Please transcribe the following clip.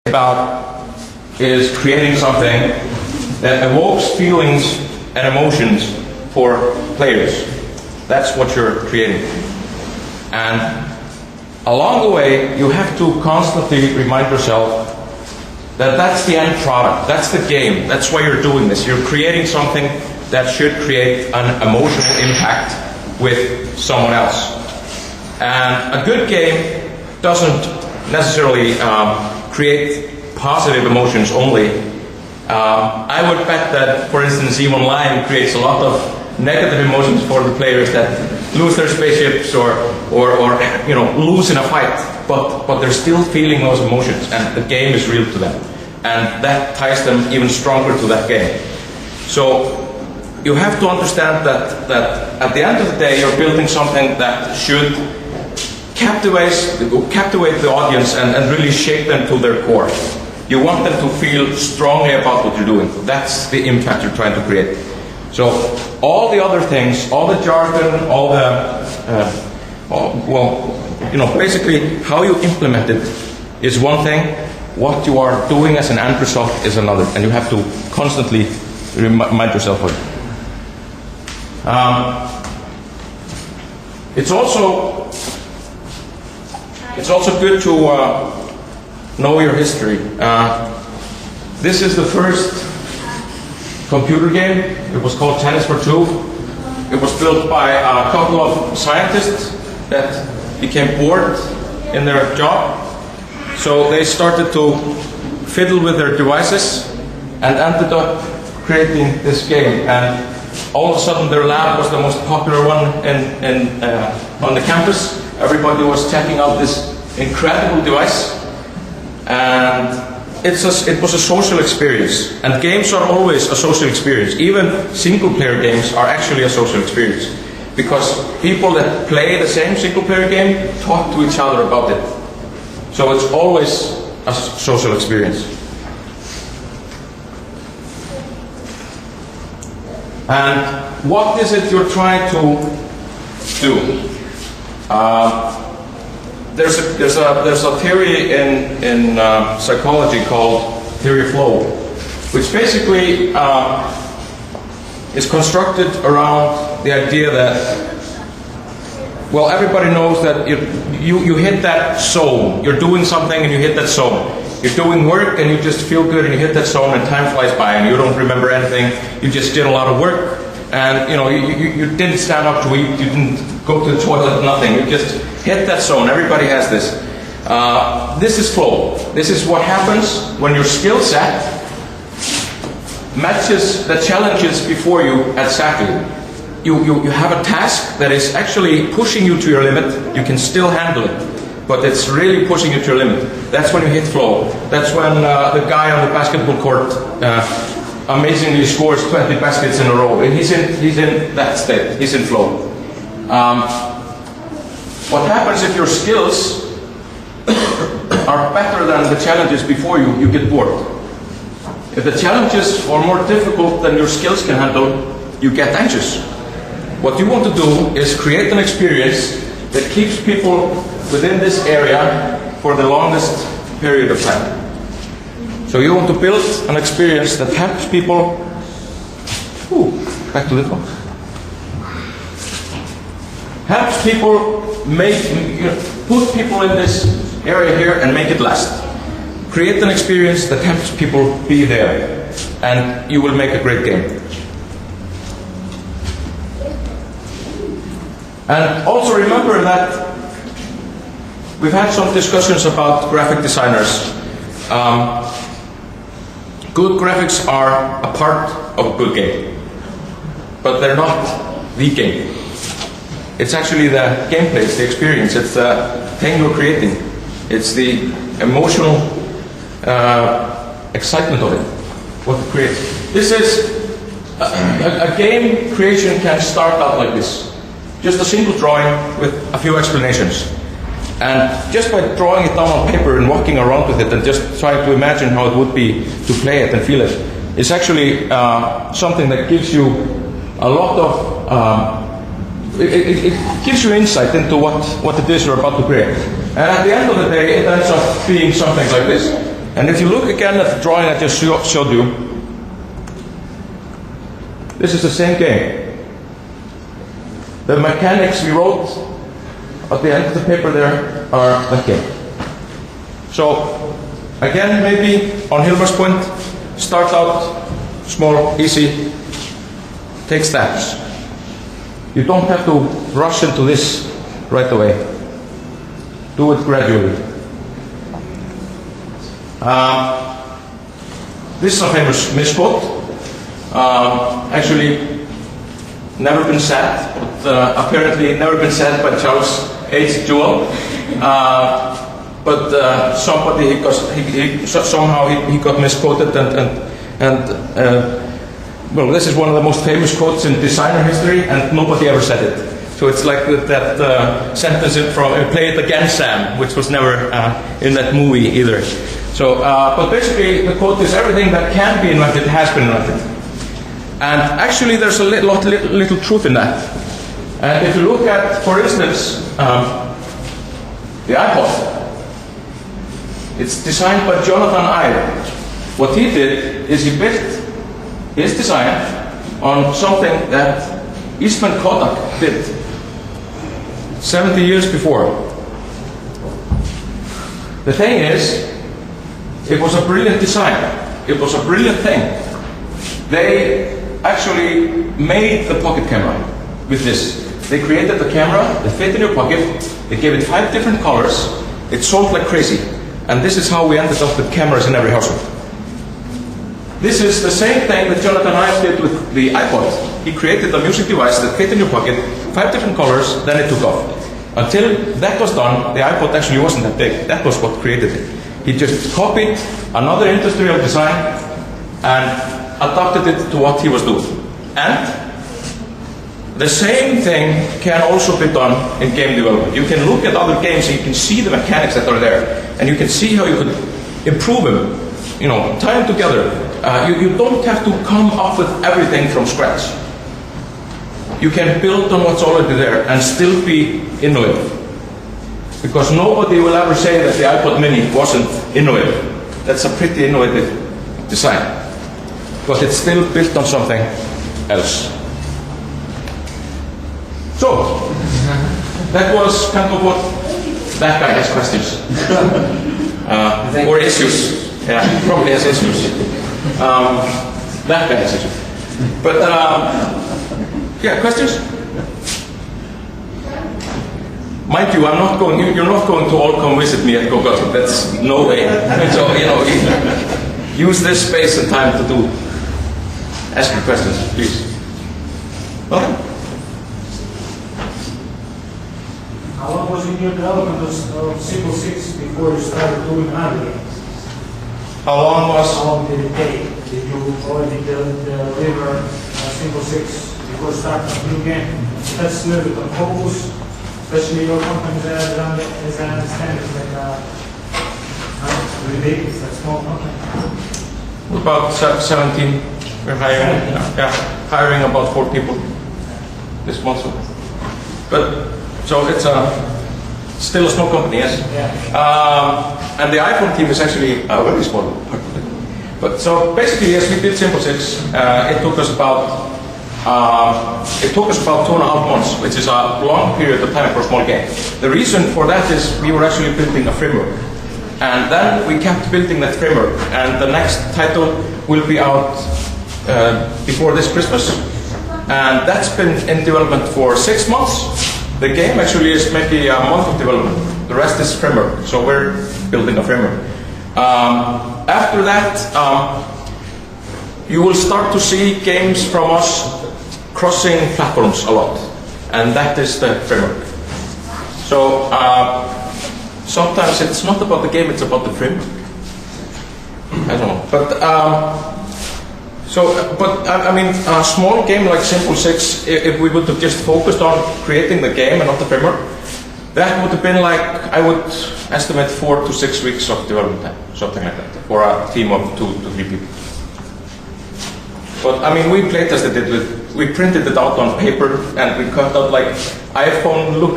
about is creating something that evokes feelings and emotions for players. That's what you're creating. And along the way, you have to constantly remind yourself that that's the end product, that's the game, that's why you're doing this. You're creating something that should create an emotional impact with someone else. And a good game doesn't necessarily create positive emotions only. I would bet that, for instance, EVE Online creates a lot of negative emotions for the players that lose their spaceships or lose in a fight, but they're still feeling those emotions, and the game is real to them, and that ties them even stronger to that game. So you have to understand that at the end of the day, you're building something that should captivate the audience and really shake them to their core. You want them to feel strongly about what you're doing. That's the impact you're trying to create. So all the other things, all the jargon, all the, basically how you implement it is one thing. What you are doing as an end result is another, and you have to constantly remind yourself of it. It's also good to know your history. This is the first computer game. It was called Tennis for Two. It was built by a couple of scientists that became bored in their job. So they started to fiddle with their devices and ended up creating this game. And all of a sudden their lab was the most popular one on the campus. Everybody was checking out this incredible device. And it was a social experience, and games are always a social experience. Even single-player games are actually a social experience, because people that play the same single-player game talk to each other about it. So it's always a social experience. And what is it you're trying to do? There's a theory in psychology called theory of flow, which basically is constructed around the idea that, well, everybody knows that you hit that zone. You're doing something and you hit that zone. You're doing work and you just feel good and you hit that zone and time flies by and you don't remember anything. You just did a lot of work, and you didn't stand up to eat. You didn't go to the toilet. Nothing. You just hit that zone. Everybody has this. This is flow. This is what happens when your skill set matches the challenges before you exactly. You have a task that is actually pushing you to your limit. You can still handle it, but it's really pushing you to your limit. That's when you hit flow. That's when the guy on the basketball court amazingly scores 20 baskets in a row. He's in that state. He's in flow. What happens if your skills are better than the challenges before you? You get bored. If the challenges are more difficult than your skills can handle, you get anxious. What you want to do is create an experience that keeps people within this area for the longest period of time. So you want to build an experience that helps people. Back to this one. Helps people put people in this area here and make it last. Create an experience that helps people be there, and you will make a great game. And also remember that we've had some discussions about graphic designers. Good graphics are a part of a good game, but they're not the game. It's actually the gameplay, it's the experience, it's the thing you're creating. It's the emotional excitement of it, what it creates. This is, a game creation can start out like this. Just a single drawing with a few explanations. And just by drawing it down on paper and walking around with it and just trying to imagine how it would be to play it and feel it, it's actually something that gives you a lot of it gives you insight into what it is you're about to create. And at the end of the day, it ends up being something like this. And if you look again at the drawing I just showed you, this is the same game. The mechanics we wrote at the end of the paper there are that game. So, again, maybe on Hilmar's point, start out small, easy, take steps. You don't have to rush into this right away. Do it gradually. This is a famous misquote. Actually, never been said, but apparently never been said by Charles H. Jewell. But somebody somehow he got misquoted, and well, this is one of the most famous quotes in designer history, and nobody ever said it. So it's like that sentence from "Play It Again, Sam," which was never in that movie either. So, but basically, the quote is: "Everything that can be invented has been invented." And actually, there's a little truth in that. And if you look at, for instance, the iPod. It's designed by Jonathan Ive. What he did is he built his design on something that Eastman Kodak did 70 years before. The thing is, it was a brilliant design. It was a brilliant thing. They actually made the pocket camera with this. They created the camera that fit in your pocket. They gave it 5 different colors. It sold like crazy. And this is how we ended up with cameras in every household. This is the same thing that Jonathan Ive did with the iPod. He created a music device that fit in your pocket, 5 different colors, then it took off. Until that was done, the iPod actually wasn't that big. That was what created it. He just copied another industrial design and adapted it to what he was doing. And the same thing can also be done in game development. You can look at other games and you can see the mechanics that are there, and you can see how you could improve them, tie them together. You don't have to come up with everything from scratch. You can build on what's already there and still be innovative. Because nobody will ever say that the iPod mini wasn't innovative. That's a pretty innovative design. But it's still built on something else. So, that was kind of what that guy has questions. Or issues. Yeah, probably has issues. That guy has issues. But, yeah, questions? Mind you, you're not going to all come visit me at Gogogic. That's no way. So, use this space and time to ask your questions, please. Okay. How long was in your development of Simple 6 before you started doing other games? How long did it take? Did you already deliver Simple 6 before starting a new game? That's a little bit of focus, especially your company, as I understand it, like really big, it's a small company. About 17. We're hiring. Hiring about 4 people this month. But so it's still a small company, yes. Yeah. And the iPhone team is actually a very small part of it. But so basically, yes, we did Simple 6. It took us about 2.5 months, which is a long period of time for a small game. The reason for that is we were actually building a framework. And then we kept building that framework. And the next title will be out before this Christmas. And that's been in development for 6 months. The game actually is maybe a month of development. The rest is framework. So we're building a framework. After that, you will start to see games from us crossing platforms a lot. And that is the framework. So sometimes it's not about the game, it's about the framework. I don't know. But I mean, a small game like Simple 6, if we would have just focused on creating the game and not the framework, that would have been like, I would estimate 4 to 6 weeks of development time, something like that, for a team of 2 to 3 people. But I mean, we playtested it we printed it out on paper and we cut out like iPhone look